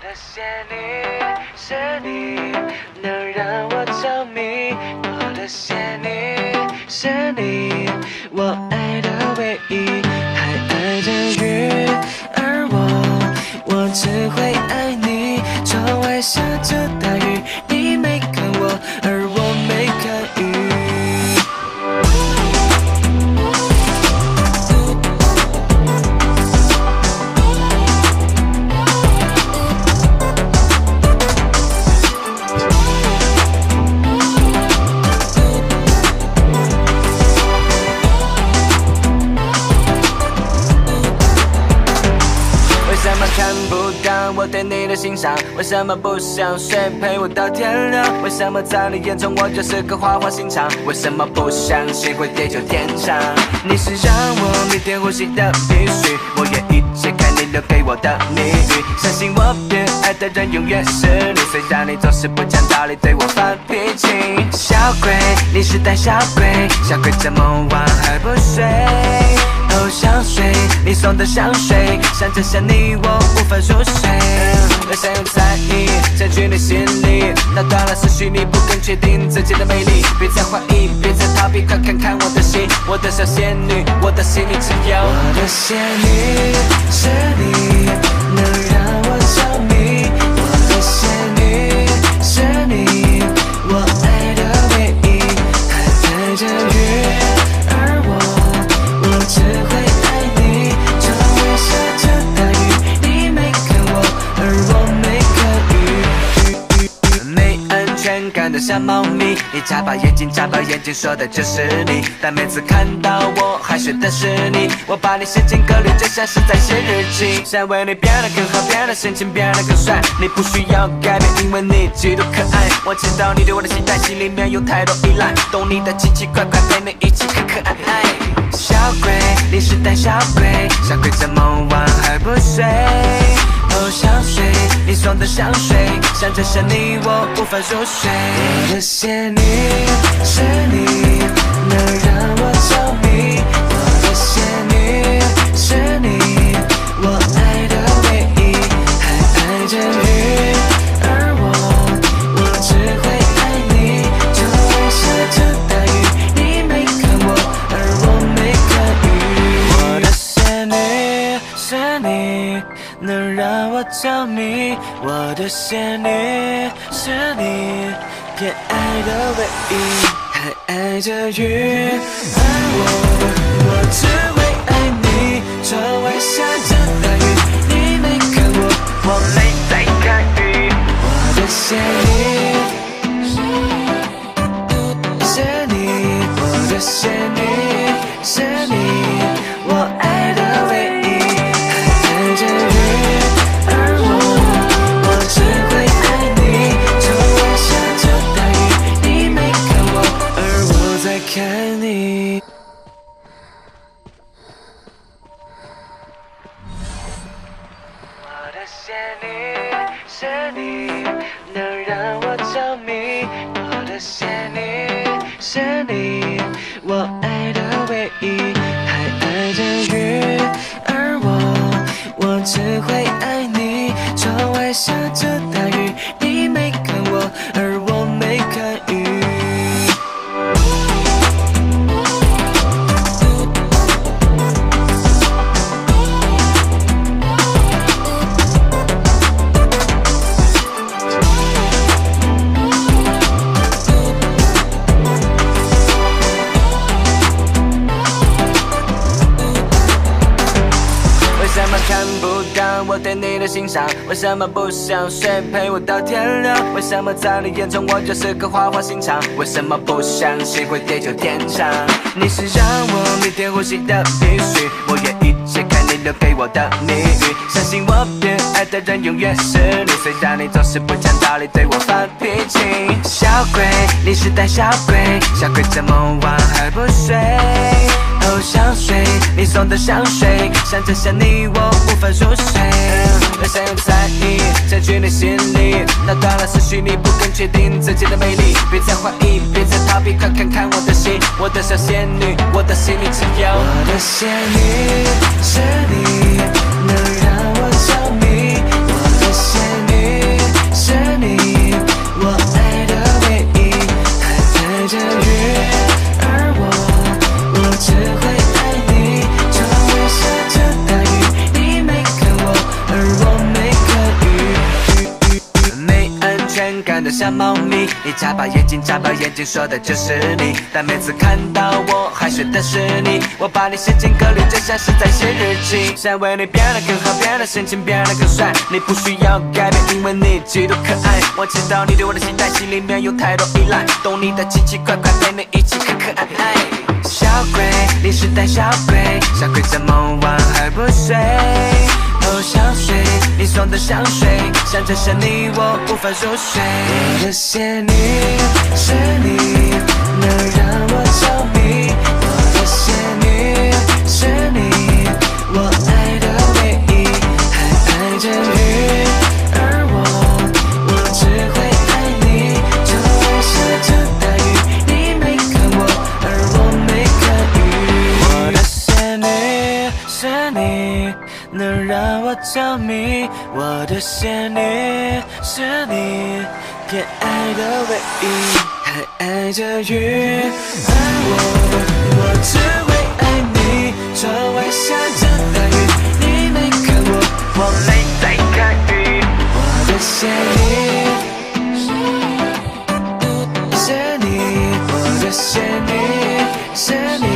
的仙女是你，能让我着迷。我的仙女是你，我爱的唯一。还爱着雨，而我只会爱你。窗外下着大雨，你没看我，而我没看雨。看不到我对你的欣赏，为什么不想睡陪我到天亮？为什么在你眼中我就是个花花心肠？为什么不相信会地久天长？你是让我每天呼吸的必须，我愿意解开你留给我的谜语。相信我偏爱的人永远是你，虽然你总是不讲道理对我发脾气。小鬼，你是胆小鬼，小鬼这么晚还不睡。哦，香水，你送的香水，想着想你我无法入睡。越想越在意，占据你心里，打断了思绪，你不更确定自己的魅力。别再怀疑，别再逃避，快看看我的心，我的小仙女，我的心里只有我的仙女是你，能让我着迷。我的仙女是你，我爱的唯一。还爱着雨，而我只会爱你。窗外下着大雨，你没看我，而我没看雨。没安全感的小猫咪，你眨巴眼睛说的就是你，但每次看到我还选的是你。我把你写进歌里，就像是在写日记，想为你变得更好，变得深情，变得更帅。你不需要改变，因为你极度可爱。我知道你对我的期待，心里面有太多依赖，懂你的奇奇怪怪，陪你一起可可爱爱。小鬼，你是胆小鬼，小鬼这么晚还不睡。哦，香水，你送的香水，想着想你我无法入睡。我的仙女是你，能让我着迷。我的仙女是你，我爱的唯一。还爱着雨，而我只会爱你。窗外下着大雨，你没看我，而我没看雨。我的仙女是你，能让我着迷。我的仙女是你，偏爱的唯一。还爱着雨，而我只会爱你。窗外下着大雨，你没看我，我没在看雨。我的仙女是你，我的仙女是你，我爱的唯一。还爱着雨，而我只会爱你。窗外下着大雨，你没看我，而我在看你。我的仙女是你，能让我着迷。我的仙女是你，我爱的唯一。还爱着雨，而我只会爱你。窗外下着大雨，你没看我，而我没看雨。为什么看不到我对你的欣赏？为什么不想睡陪我到天亮？为什么在你眼中我就是个花花心肠？为什么不相信会地久天长？你是让我每天呼吸的必须，我愿意解开你留给我的谜语。相信我偏爱的人永远是你，虽然你总是不讲道理对我发脾气。小鬼，你是胆小鬼，小鬼这么晚还不睡。哦，香水，你送的香水，想着想你我无法入睡。越想越在意，占据你心里，打断了思绪，你不更确定自己的魅力。别再怀疑，别再逃避，快看看我的心，我的小仙女，我的心里只有我的仙女是你，能让我着迷。我的仙女的像猫咪。你眨巴眼睛说的就是你，但每次看到我海选的是你，我把你写进歌里，就像是在写日记。想为你变得更好，变得深情，变得更帅，你不需要改变，因为你极度可爱。我知道你对我的期待，心里面有太多依赖，懂你的奇奇怪怪，陪你一起可可爱爱。小鬼，你是胆小鬼，小鬼怎么晚还不睡？哦，小水，你送的香水，想着想你我无法入睡。我的仙女是你，能让我着迷。我的仙女是你，我爱的唯一，还爱着雨，而我只会爱你。就像下着大雨，你没看我，而我没看雨。我的仙女是你，能让我着迷。我的仙女是你，偏爱的唯一，还爱着雨，而我只会爱你。窗外下着大雨，你没看我，我没在看雨。我的仙女是你，我的仙女是你，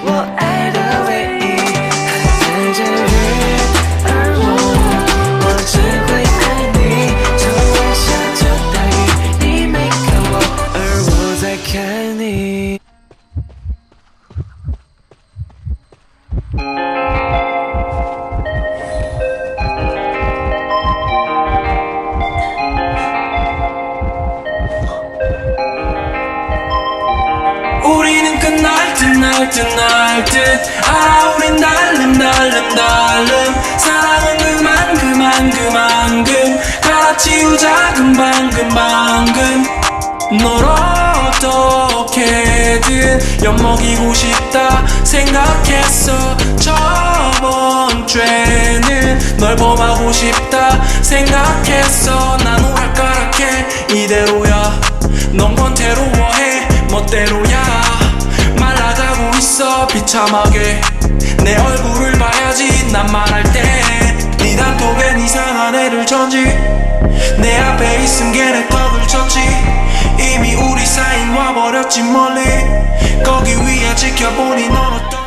我爱的唯一，还爱着雨，而我只会爱你。窗外下着大雨，你没看我，而我在看你。우리는 끝날 듯 알아 우린 달름 사랑은 그만 갈아치우자 금방 널 어떻게든 엿먹이고 싶다 생각했어 저번 주에는 널 범하고 싶다 생각했어 난 오락가락해 이대로야 넌 권태로워해 멋대로야 말라가고 있어 비참하게 내 얼굴을 봐야지 난 말할 때 네 단톡엔 이상한 애를 천지 내 앞에 있음 걔네 떡을 쳤지 이미 우리 사이는 와버렸지 멀리 거기 위에 지켜보니 넌 어떤